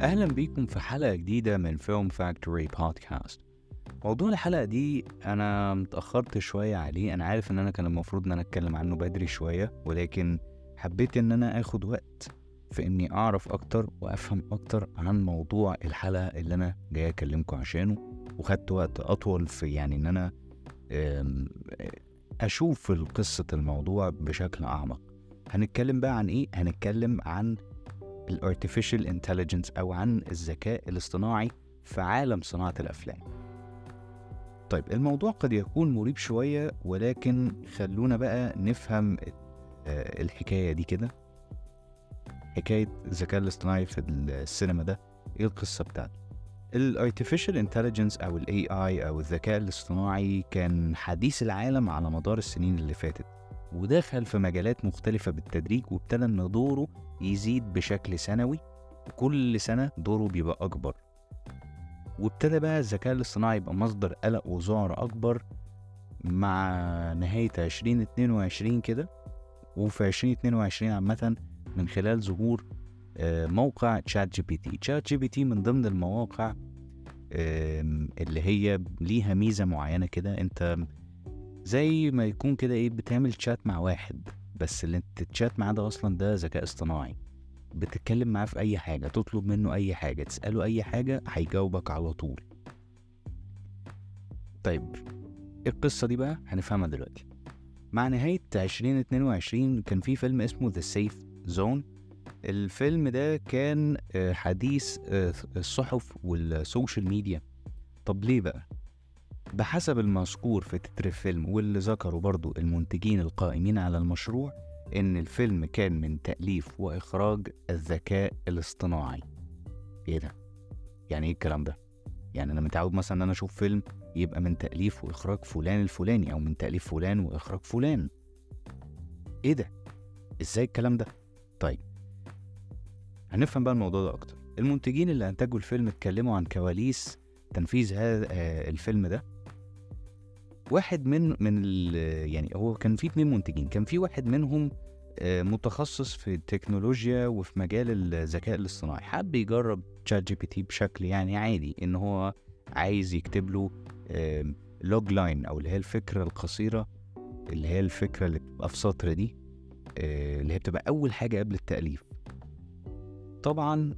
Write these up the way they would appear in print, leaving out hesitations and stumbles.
أهلا بيكم في حلقة جديدة من فيلم فاكتوري بودكاست. موضوع الحلقة دي أنا متأخرت شوية عليه. أنا عارف إن أنا كان المفروض إن أنا أتكلم عنه بدري شوية، ولكن حبيت إن أنا أخد وقت في إني أعرف أكتر وأفهم أكتر عن موضوع الحلقة اللي أنا جاي أكلمكم عشانه، وخدت وقت أطول في يعني إن أنا أم، أشوف قصة الموضوع بشكل أعمق. هنتكلم بقى عن إيه؟ هنتكلم عن الارتفيشال انتليجنس او عن الذكاء الاصطناعي في عالم صناعة الافلام. طيب الموضوع قد يكون مريب شوية، ولكن خلونا بقى نفهم الحكاية دي كده. حكاية الذكاء الاصطناعي في السينما ده ايه القصة بتاعته؟ الارتفيشال انتليجنس او الاي اي او الذكاء الاصطناعي كان حديث العالم على مدار السنين اللي فاتت، ودخل في مجالات مختلفة بالتدريج، وابتدى ان دوره يزيد بشكل سنوي، وكل سنة دوره بيبقى أكبر. وابتدى بقى الذكاء الاصطناعي يبقى مصدر قلق وذعر أكبر مع نهاية 2022 كده، وفي 2022 عامة من خلال ظهور موقع تشات جي بي تي. تشات جي بي تي من ضمن المواقع اللي هي ليها ميزة معينة كده. انت زي ما يكون كده ايه، بتعمل تشات مع واحد، بس اللي انت تشات معاه ده اصلا ده ذكاء اصطناعي. بتتكلم معاه في اي حاجة، تطلب منه اي حاجة، تسأله اي حاجة هيجاوبك على طول. طيب القصة دي بقى هنفهمها دلوقتي. مع نهاية 2022 كان في فيلم اسمه The Safe Zone. الفيلم ده كان حديث الصحف والسوشيال ميديا. طب ليه بقى؟ بحسب المذكور في تتر الفيلم واللي ذكروا برضو المنتجين القائمين على المشروع، ان الفيلم كان من تأليف واخراج الذكاء الاصطناعي. ايه ده؟ يعني ايه الكلام ده؟ يعني انا متعود مثلا ان انا اشوف فيلم يبقى من تأليف واخراج فلان الفلاني، او من تأليف فلان واخراج فلان. ايه ده؟ ازاي الكلام ده؟ طيب هنفهم بقى الموضوع ده اكتر. المنتجين اللي انتجوا الفيلم اتكلموا عن كواليس تنفيذ هذا الفيلم ده. واحد يعني هو كان في 2 منتجين، كان في واحد منهم متخصص في التكنولوجيا وفي مجال الذكاء الاصطناعي، حب يجرب تشات جي بي تي بشكل يعني عادي، ان هو عايز يكتب له لوج لاين، او اللي هي الفكرة القصيرة، اللي هي الفكرة اللي بتبقى في سطر دي، اللي هي بتبقى اول حاجة قبل التأليف. طبعا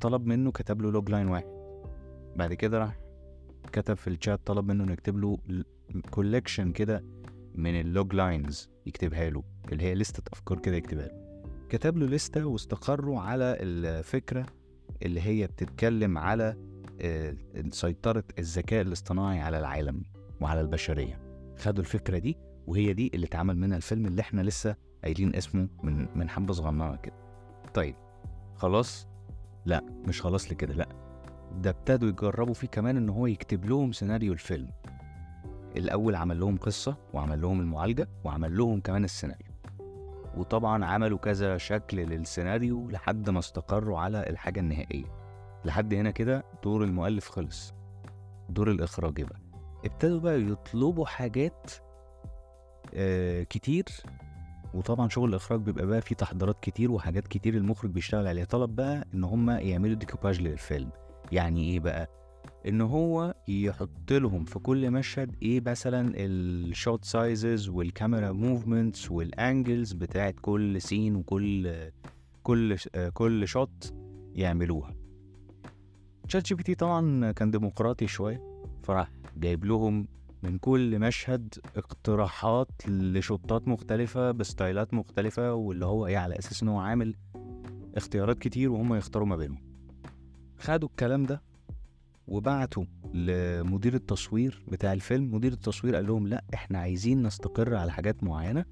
طلب منه، كتب له لوج لاين واحد. بعد كده راح كتب في الشات، طلب منه انه يكتب له كولكشن كده من اللوج لاينز يكتبها له، اللي هي لستة افكار كده يكتبها له. كتب له لستة، واستقروا على الفكرة اللي هي بتتكلم على سيطرة الذكاء الاصطناعي على العالم وعلى البشرية. خدوا الفكرة دي، وهي دي اللي اتعمل منها الفيلم اللي احنا لسه قايلين اسمه من حبة صغننة كده. طيب خلاص؟ لا مش خلاص لكده، لا، ده ابتدوا يجربوا فيه كمان ان هو يكتب لهم سيناريو الفيلم. الاول عمل لهم قصة، وعمل لهم المعالجة، وعمل لهم كمان السيناريو. وطبعا عملوا كذا شكل للسيناريو لحد ما استقروا على الحاجة النهائية. لحد هنا كده دور المؤلف خلص، دور الاخراج بقى. ابتدوا بقى يطلبوا حاجات كتير. وطبعا شغل الاخراج بيبقى بقى فيه تحضيرات كتير وحاجات كتير المخرج بيشتغل عليها. طلب بقى ان هم يعملوا ديكوباج للفيلم. يعني ايه بقى؟ ان هو يحط لهم في كل مشهد ايه مثلا الشوت سايزز والكاميرا موفمنتس والانجلز بتاعت كل سين، وكل كل شوت يعملوها. تشات جي بي تي طبعا كان ديمقراطي شويه، فراح جايب لهم من كل مشهد اقتراحات لشوتات مختلفه بستايلات مختلفه، واللي هو ايه، على اساس ان هو عامل اختيارات كتير وهم يختاروا ما بينهم. خدوا الكلام ده وبعتوا لمدير التصوير بتاع الفيلم. مدير التصوير قال لهم لا، احنا عايزين نستقر على حاجات معينة،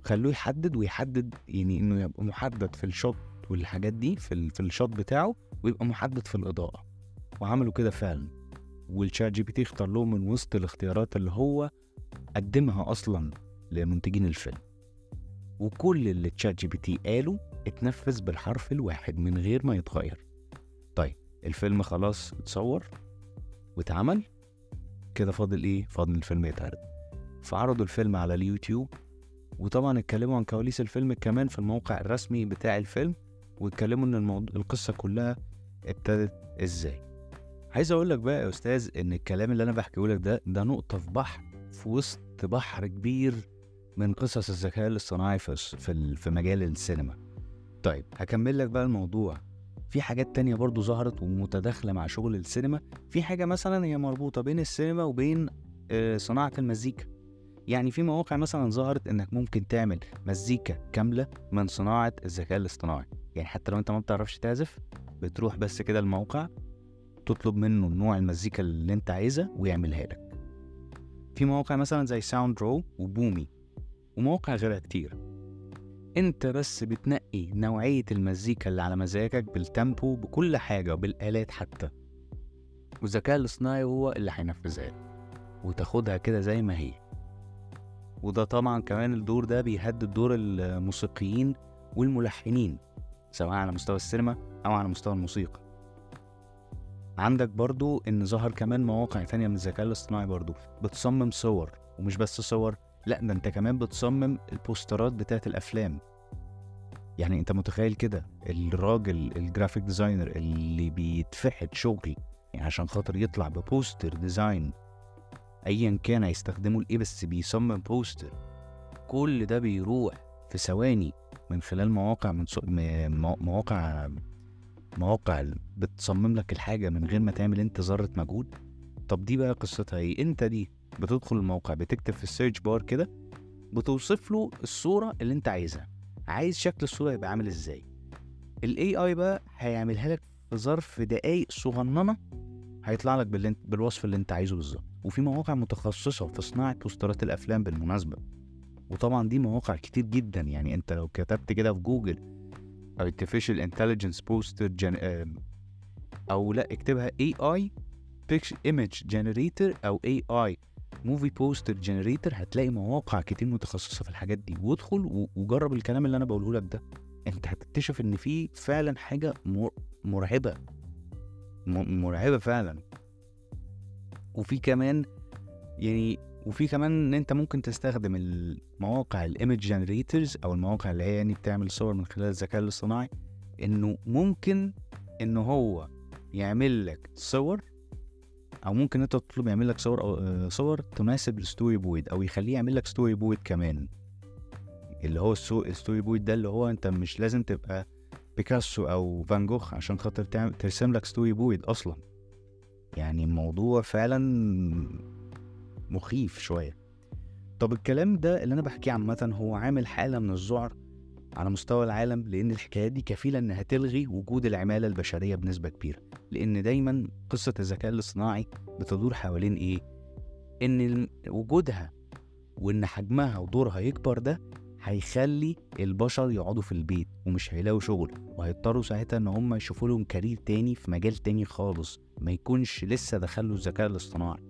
خلوه يحدد ويحدد، يعني انه يبقى محدد في الشوت والحاجات دي في الشوت بتاعه، ويبقى محدد في الإضاءة. وعملوا كده فعلا. والشات جي بي تي اختار لهم من وسط الاختيارات اللي هو قدمها اصلا لمنتجين الفيلم. وكل اللي تشات جي بي تي قاله اتنفذ بالحرف الواحد من غير ما يتغير. طيب الفيلم خلاص اتصور واتعمل كده، فاضل ايه؟ فاضل الفيلم يتعرض. فعرضوا الفيلم على اليوتيوب، وطبعا اتكلموا عن كواليس الفيلم كمان في الموقع الرسمي بتاع الفيلم. واتكلموا ان القصة كلها ابتدت ازاي. عايز اقول لك بقى يا استاذ ان الكلام اللي انا بحكيه لك ده نقطة في بحر، في وسط بحر كبير من قصص الذكاء الاصطناعي في مجال السينما. طيب هكمل لك بقى الموضوع. في حاجات تانية برضو ظهرت ومتداخلة مع شغل السينما. في حاجة مثلا هي مربوطة بين السينما وبين صناعة المزيكا. يعني في مواقع مثلا ظهرت انك ممكن تعمل مزيكا كاملة من صناعة الذكاء الاصطناعي. يعني حتى لو انت ما بتعرفش تعزف، بتروح بس كده الموقع، تطلب منه نوع المزيكا اللي انت عايزها ويعملها لك. في مواقع مثلا زي ساوند رو وبومي ومواقع غيرها كتير. انت بس بتنقي نوعية المزيكا اللي على مزاجك بالتيمبو بكل حاجة وبالآلات حتى، والذكاء الاصطناعي هو اللي هينفذها لك وتاخدها كده زي ما هي. وده طبعا كمان الدور ده بيهدد دور الموسيقيين والملحنين، سواء على مستوى السينما أو على مستوى الموسيقى. عندك برضو إن ظهر كمان مواقع تانية من الذكاء الاصطناعي برضو بتصمم صور، ومش بس صور، لأ ده أنت كمان بتصمم البوسترات بتاعت الأفلام. يعني أنت متخيل كده الراجل الجرافيك ديزاينر اللي بيتفحت شغل يعني عشان خاطر يطلع ببوستر ديزاين أيا كان هيستخدمه لإيه، بس بيصمم بوستر، كل ده بيروح في ثواني من خلال مواقع بتصمم لك الحاجة من غير ما تعمل انت ذرة مجهود. طب دي بقى قصتها ايه؟ انت دي بتدخل الموقع، بتكتب في السيرش بار كده، بتوصف له الصورة اللي انت عايزها، عايز شكل الصورة يبقى عامل ازاي. ال AI بقى هيعملها لك في ظرف دقايق صغننة، هيطلع لك بالوصف اللي انت عايزه بالظبط. وفي مواقع متخصصة في صناعة بوسترات الأفلام بالمناسبة، وطبعا دي مواقع كتير جدا. يعني انت لو كتبت كده في جوجل Artificial Intelligence Poster او لا اكتبها AI Picture Image Generator او AI Movie Poster Generator، هتلاقي مواقع كتير متخصصة في الحاجات دي. وادخل وجرب الكلام اللي انا بقوله لك ده، انت هتكتشف ان في فعلا حاجة مرعبة مرعبة فعلا. وفي كمان ان انت ممكن تستخدم المواقع الايمج جنريتورز او المواقع اللي هي يعني بتعمل صور من خلال الذكاء الاصطناعي، انه ممكن انه هو يعمل لك صور، او ممكن انت تطلب يعمل لك صور او صور تناسب الستوري بويد، او يخليه يعمل لك ستوري بويد كمان. اللي هو الستوري بويد ده اللي هو انت مش لازم تبقى بيكاسو او فان جوخ عشان خاطر ترسم لك ستوري بويد اصلا. يعني الموضوع فعلا مخيف شوية. طب الكلام ده اللي انا بحكيه عامة هو عامل حالة من الذعر على مستوى العالم، لان الحكايات دي كفيلة انها تلغي وجود العمالة البشرية بنسبة كبيرة. لان دايما قصة الذكاء الاصطناعي بتدور حوالين ايه؟ ان وجودها وان حجمها ودورها يكبر، ده هيخلي البشر يقعدوا في البيت ومش هيلاقوا شغل، وهيضطروا ساعتها ان هم يشوفوا لهم كارير تاني في مجال تاني خالص ما يكونش لسه دخلوا الذكاء الاصطناعي.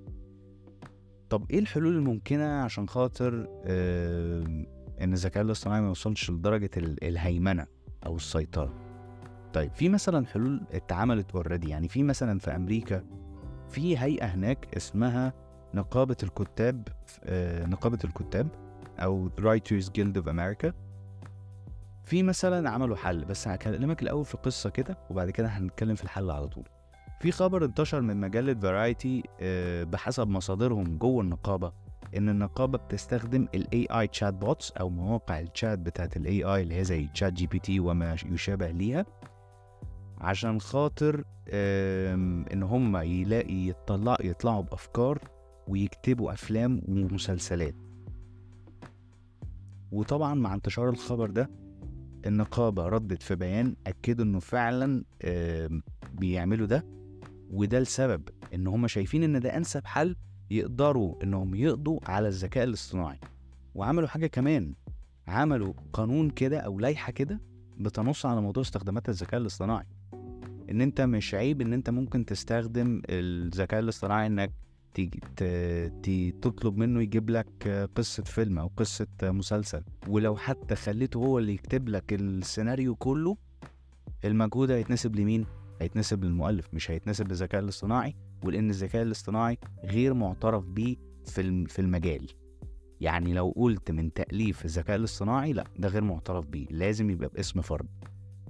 طب ايه الحلول الممكنة عشان خاطر ان الذكاء الاصطناعي ما يوصلش لدرجة الهيمنة او السيطرة؟ طيب في مثلا حلول اتعملت اوريدي. يعني في مثلا في امريكا في هيئة هناك اسمها نقابة الكتاب او Writers Guild of America. في مثلا عملوا حل، بس هكلمك الاول في قصة كده وبعد كده هنتكلم في الحل على طول. في خبر انتشر من مجلة فرايتي بحسب مصادرهم جوه النقابة، ان النقابة بتستخدم ال AI chat bots او مواقع الشات بتاعت ال AI اللي هي زي chat GPT وما يشابه ليها، عشان خاطر ان هم يطلعوا بافكار ويكتبوا افلام ومسلسلات. وطبعا مع انتشار الخبر ده النقابة ردت في بيان اكدوا انه فعلا بيعملوا ده، وده السبب ان هم شايفين ان ده انسب حل يقدروا انهم يقضوا على الذكاء الاصطناعي. وعملوا حاجة كمان، عملوا قانون كده او لائحة كده بتنص على موضوع استخدامات الذكاء الاصطناعي، ان انت مش عيب ان انت ممكن تستخدم الذكاء الاصطناعي انك تطلب منه يجيب لك قصة فيلم او قصة مسلسل، ولو حتى خليته هو اللي يكتب لك السيناريو كله، المجهود هيتنسب لمين؟ هيتنسب للمؤلف، مش هيتنسب للذكاء الاصطناعي. ولان الذكاء الاصطناعي غير معترف بيه في المجال. يعني لو قلت من تأليف الذكاء الاصطناعي، لا ده غير معترف بيه، لازم يبقى باسم فرد.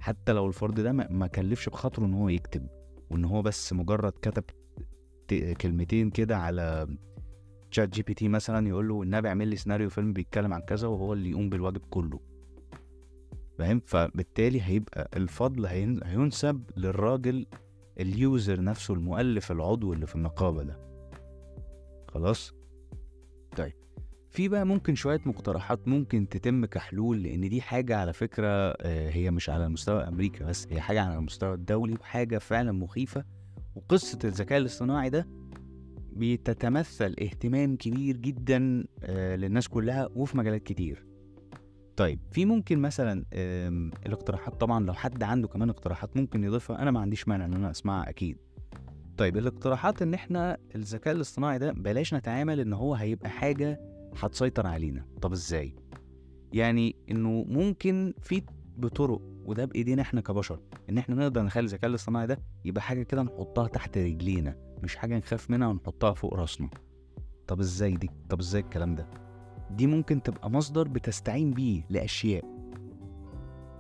حتى لو الفرد ده ما كلفش بخاطره ان هو يكتب، وان هو بس مجرد كتب كلمتين كده على شات جي بي تي مثلا، يقول له النبي اعمل لي سيناريو فيلم بيتكلم عن كذا، وهو اللي يقوم بالواجب كله. فاهم؟ فبالتالي هيبقى الفضل هينسب للراجل اليوزر نفسه، المؤلف العضو اللي في النقابة ده. خلاص؟ طيب، في بقى ممكن شوية مقترحات ممكن تتم كحلول، لأن دي حاجة على فكرة هي مش على مستوى أمريكا بس، هي حاجة على المستوى الدولي، وحاجة فعلا مخيفة. وقصة الذكاء الاصطناعي ده بتتمثل اهتمام كبير جدا للناس كلها وفي مجالات كتير. طيب، في ممكن مثلا الاقتراحات، طبعا لو حد عنده كمان اقتراحات ممكن يضيفها، أنا ما عنديش مانع إن أنا أسمعها أكيد. طيب، الاقتراحات إن إحنا الذكاء الاصطناعي ده بلاش نتعامل إن هو هيبقى حاجة هتسيطر علينا. طب إزاي؟ يعني إنه ممكن في بطرق، وده بإيدينا إحنا كبشر، إن إحنا نقدر نخلي الذكاء الاصطناعي ده يبقى حاجة كده نحطها تحت رجلينا، مش حاجة نخاف منها ونحطها فوق راسنا. طب إزاي دي؟ طب إزاي الكلام ده؟ دي ممكن تبقى مصدر بتستعين بيه لأشياء،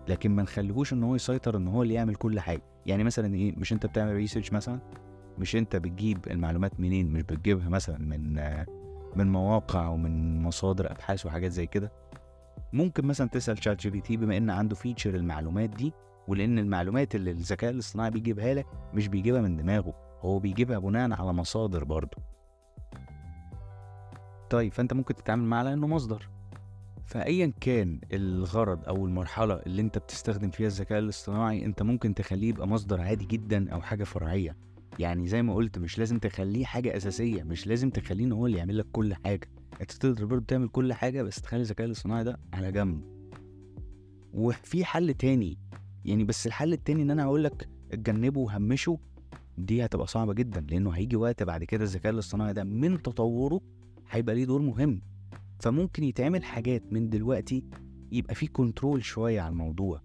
لكن ما نخليهوش إن هو يسيطر، إن هو اللي يعمل كل حاجة. يعني مثلا إيه؟ مش أنت بتعمل ريسيرش مثلا؟ مش أنت بتجيب المعلومات منين؟ مش بتجيبها مثلا من مواقع ومن مصادر أبحاث وحاجات زي كده؟ ممكن مثلا تسأل شات جي بي تي، بما ان عنده فيتشر المعلومات دي، ولان المعلومات اللي الذكاء الاصطناعي بيجيبها لك مش بيجيبها من دماغه، هو بيجيبها بناء على مصادر برضه. طيب، فانت ممكن تتعامل معاه على انه مصدر. فايا كان الغرض او المرحله اللي انت بتستخدم فيها الذكاء الاصطناعي، انت ممكن تخليه يبقى مصدر عادي جدا او حاجه فرعيه. يعني زي ما قلت، مش لازم تخليه حاجه اساسيه، مش لازم تخليه ان هو اللي يعمل لك كل حاجه. انت تقدر برضه تعمل كل حاجه، بس تخلي الذكاء الاصطناعي ده على جنب. وفي حل تاني، يعني بس الحل التاني ان انا هقول لك اتجنبه وهمشه، دي هتبقى صعبة جدا، لانه هيجي وقت بعد كده الذكاء الاصطناعي ده من تطوره هيبقى ليه دور مهم. فممكن يتعمل حاجات من دلوقتي يبقى فيه كنترول شوية على الموضوع.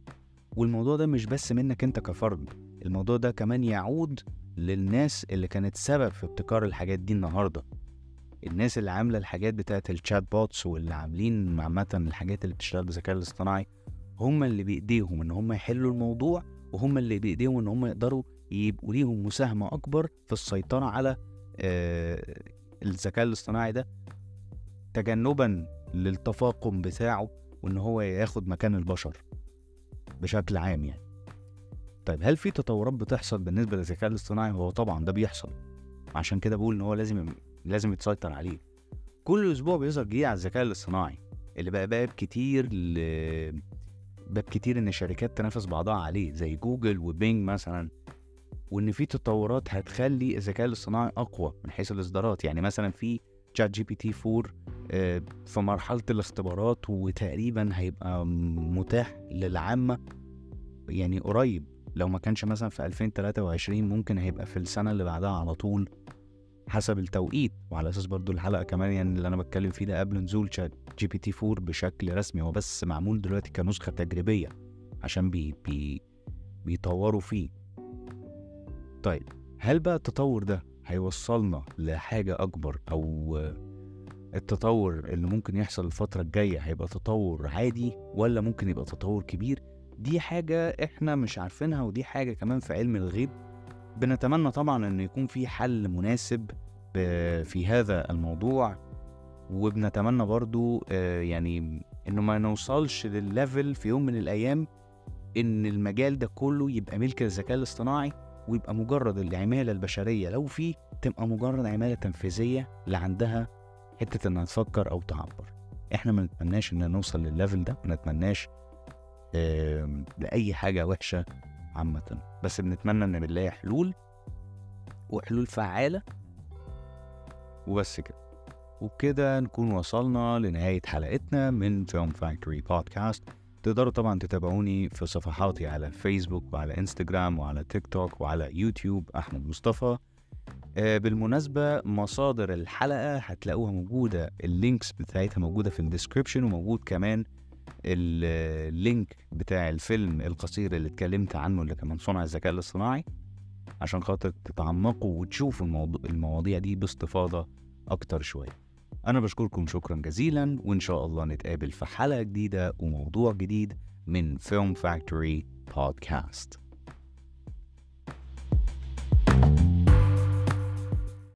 والموضوع ده مش بس منك انت كفرد، الموضوع ده كمان يعود للناس اللي كانت سبب في ابتكار الحاجات دي النهاردة. الناس اللي عاملة الحاجات بتاعت الشات بوتس، واللي عاملين عامة الحاجات اللي بتشتغل بالذكاء الاصطناعي، هم اللي بإيديهم ان هم يحلوا الموضوع، وهم اللي بإيديهم ان هم يقدروا يبقوا ليهم مساهمة اكبر في السيطرة على الذكاء الاصطناعي ده، تجنبا للتفاقم بتاعه، وان هو ياخد مكان البشر بشكل عام يعني. طيب، هل في تطورات بتحصل بالنسبة للذكاء الاصطناعي؟ هو طبعا ده بيحصل، عشان كده بقول ان هو لازم يتسيطر عليه. كل اسبوع بيظهر جديد على الذكاء الاصطناعي، اللي بقى باب كتير ان الشركات تنافس بعضها عليه، زي جوجل وبينج مثلا. وان في تطورات هتخلي الذكاء الاصطناعي اقوى من حيث الاصدارات. يعني مثلا في شات جي بي تي 4 في مرحلة الاختبارات، وتقريبا هيبقى متاح للعامة يعني قريب. لو ما كانش مثلا في 2023 ممكن هيبقى في السنة اللي بعدها على طول، حسب التوقيت. وعلى اساس برضو الحلقة كمان، يعني اللي انا بتكلم فيه ده قبل نزول شات جي بي تي 4 بشكل رسمي، هو بس معمول دلوقتي كنسخة تجريبية عشان بيطوروا فيه. طيب، هل بقى التطور ده هيوصلنا لحاجة اكبر، او التطور اللي ممكن يحصل الفترة الجاية هيبقى تطور عادي، ولا ممكن يبقى تطور كبير؟ دي حاجة احنا مش عارفينها، ودي حاجة كمان في علم الغيب. بنتمنى طبعا ان يكون في حل مناسب في هذا الموضوع، وبنتمنى برضو يعني انه ما نوصلش للليفل في يوم من الايام ان المجال ده كله يبقى ملك الذكاء الاصطناعي، ويبقى مجرد العمالة البشرية لو فيه تبقى مجرد عمالة تنفيذية اللي عندها حتة انها تفكر او تعبر. احنا ما نتمناش ان نوصل للليفل ده، ما نتمناش لأي حاجة وحشة عامة، بس بنتمنى ان نلاقي حلول، وحلول فعالة، وبس كده. وبكده نكون وصلنا لنهاية حلقتنا من فيلم فاكتوري بودكاست. تقدروا طبعا تتابعوني في صفحاتي على فيسبوك وعلى انستجرام وعلى تيك توك وعلى يوتيوب، أحمد مصطفى. بالمناسبة مصادر الحلقة هتلاقوها موجودة، اللينكس بتاعتها موجودة في الديسكريبشن، وموجود كمان اللينك بتاع الفيلم القصير اللي اتكلمت عنه اللي كان من صنع الذكاء الاصطناعي، عشان خاطر تتعمقوا وتشوفوا المواضيع دي باستفاضة أكتر شوية. أنا بشكركم شكرا جزيلا، وإن شاء الله نتقابل في حلقة جديدة وموضوع جديد من فيلم فاكتوري بودكاست.